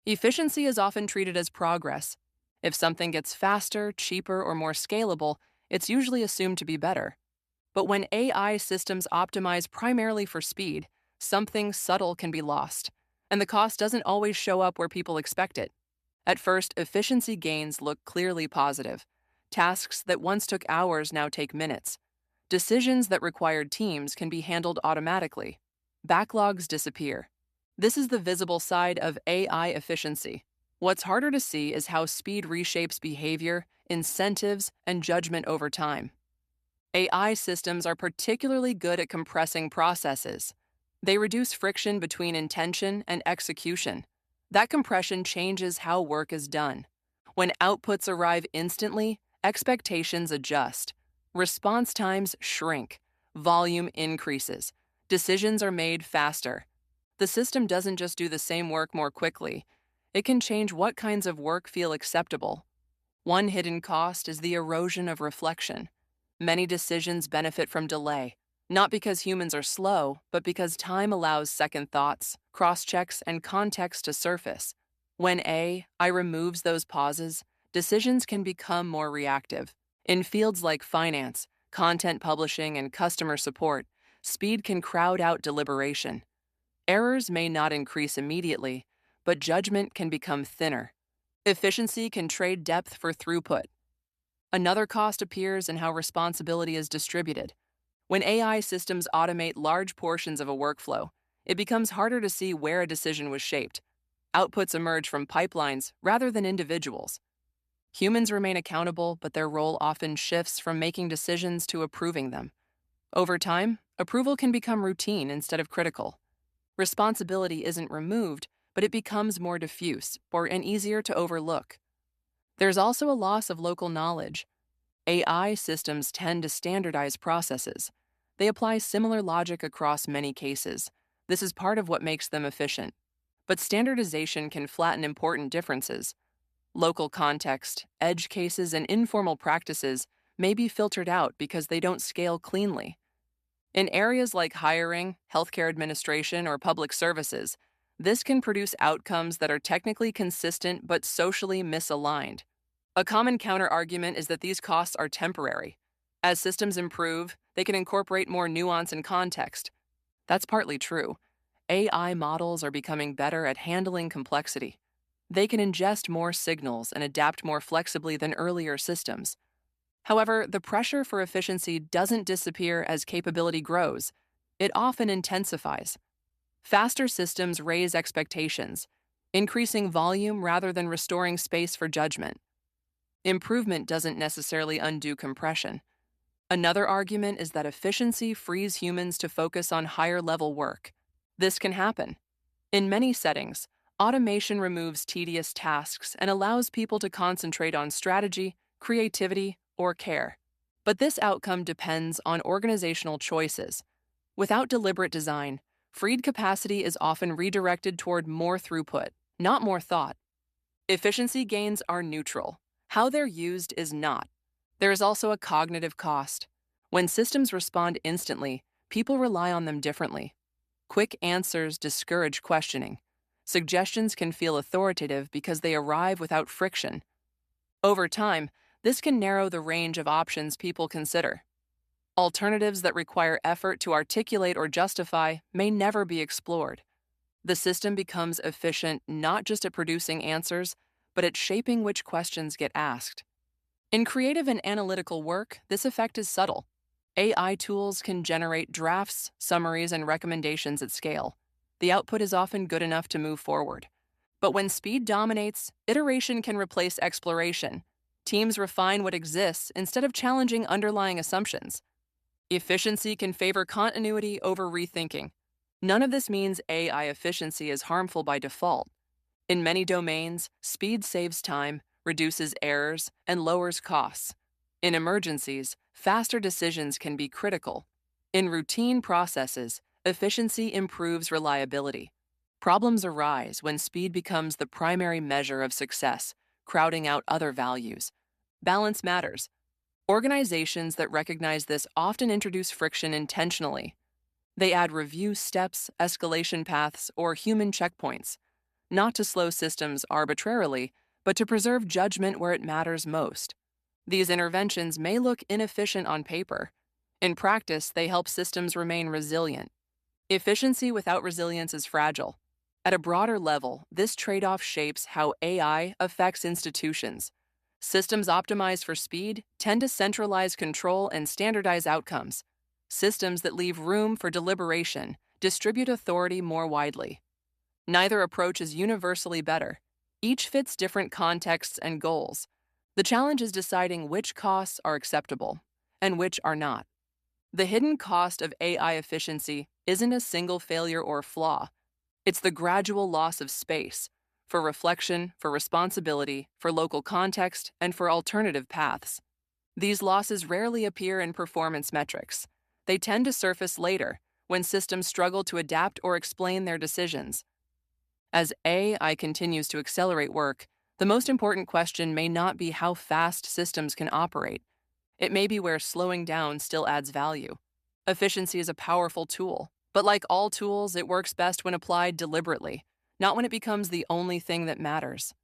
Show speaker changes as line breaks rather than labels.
Efficiency is often treated as progress. If something gets faster, cheaper, or more scalable, it's usually assumed to be better. But when AI systems optimize primarily for speed, something subtle can be lost, and the cost doesn't always show up where people expect it. At first, efficiency gains look clearly positive. Tasks that once took hours now take minutes. Decisions that required teams can be handled automatically. Backlogs disappear. This is the visible side of AI efficiency. What's harder to see is how speed reshapes behavior, incentives, and judgment over time. AI systems are particularly good at compressing processes. They reduce friction between intention and execution. That compression changes how work is done. When outputs arrive instantly, expectations adjust. Response times shrink. Volume increases. Decisions are made faster. The system doesn't just do the same work more quickly, it can change what kinds of work feel acceptable. One hidden cost is the erosion of reflection. Many decisions benefit from delay, not because humans are slow, but because time allows second thoughts, cross checks, and context to surface. When AI removes those pauses, decisions can become more reactive. In fields like finance, content publishing, and customer support, speed can crowd out deliberation. Errors may not increase immediately, but judgment can become thinner. Efficiency can trade depth for throughput. Another cost appears in how responsibility is distributed. When AI systems automate large portions of a workflow, it becomes harder to see where a decision was shaped. Outputs emerge from pipelines rather than individuals. Humans remain accountable, but their role often shifts from making decisions to approving them. Over time, approval can become routine instead of critical. Responsibility isn't removed, but it becomes more diffuse and easier to overlook. There's also a loss of local knowledge. AI systems tend to standardize processes. They apply similar logic across many cases. This is part of what makes them efficient. But standardization can flatten important differences. Local context, edge cases, and informal practices may be filtered out because they don't scale cleanly. In areas like hiring, healthcare administration, or public services, this can produce outcomes that are technically consistent but socially misaligned. A common counterargument is that these costs are temporary. As systems improve, they can incorporate more nuance and context. That's partly true. AI models are becoming better at handling complexity. They can ingest more signals and adapt more flexibly than earlier systems. However, the pressure for efficiency doesn't disappear as capability grows. It often intensifies. Faster systems raise expectations, increasing volume rather than restoring space for judgment. Improvement doesn't necessarily undo compression. Another argument is that efficiency frees humans to focus on higher-level work. This can happen. In many settings, automation removes tedious tasks and allows people to concentrate on strategy, creativity, or care. But this outcome depends on organizational choices. Without deliberate design, freed capacity is often redirected toward more throughput, not more thought. Efficiency gains are neutral. How they're used is not. There is also a cognitive cost. When systems respond instantly, people rely on them differently. Quick answers discourage questioning. Suggestions can feel authoritative because they arrive without friction. Over time, this can narrow the range of options people consider. Alternatives that require effort to articulate or justify may never be explored. The system becomes efficient not just at producing answers, but at shaping which questions get asked. In creative and analytical work, this effect is subtle. AI tools can generate drafts, summaries, and recommendations at scale. The output is often good enough to move forward. But when speed dominates, iteration can replace exploration. Teams refine what exists instead of challenging underlying assumptions. Efficiency can favor continuity over rethinking. None of this means AI efficiency is harmful by default. In many domains, speed saves time, reduces errors, and lowers costs. In emergencies, faster decisions can be critical. In routine processes, efficiency improves reliability. Problems arise when speed becomes the primary measure of success, crowding out other values. Balance matters. Organizations that recognize this often introduce friction intentionally. They add review steps, escalation paths, or human checkpoints. not to slow systems arbitrarily, but to preserve judgment where it matters most. These interventions may look inefficient on paper. In practice, they help systems remain resilient. Efficiency without resilience is fragile. At a broader level, this trade off shapes how AI affects institutions. Systems optimized for speed tend to centralize control and standardize outcomes. Systems that leave room for deliberation distribute authority more widely. Neither approach is universally better. Each fits different contexts and goals. The challenge is deciding which costs are acceptable and which are not. The hidden cost of AI efficiency isn't a single failure or flaw. It's the gradual loss of space for reflection, for responsibility, for local context, and for alternative paths. These losses rarely appear in performance metrics. They tend to surface later when systems struggle to adapt or explain their decisions. As AI continues to accelerate work, the most important question may not be how fast systems can operate. It may be where slowing down still adds value. Efficiency is a powerful tool, but like all tools, it works best when applied deliberately, not when it becomes the only thing that matters.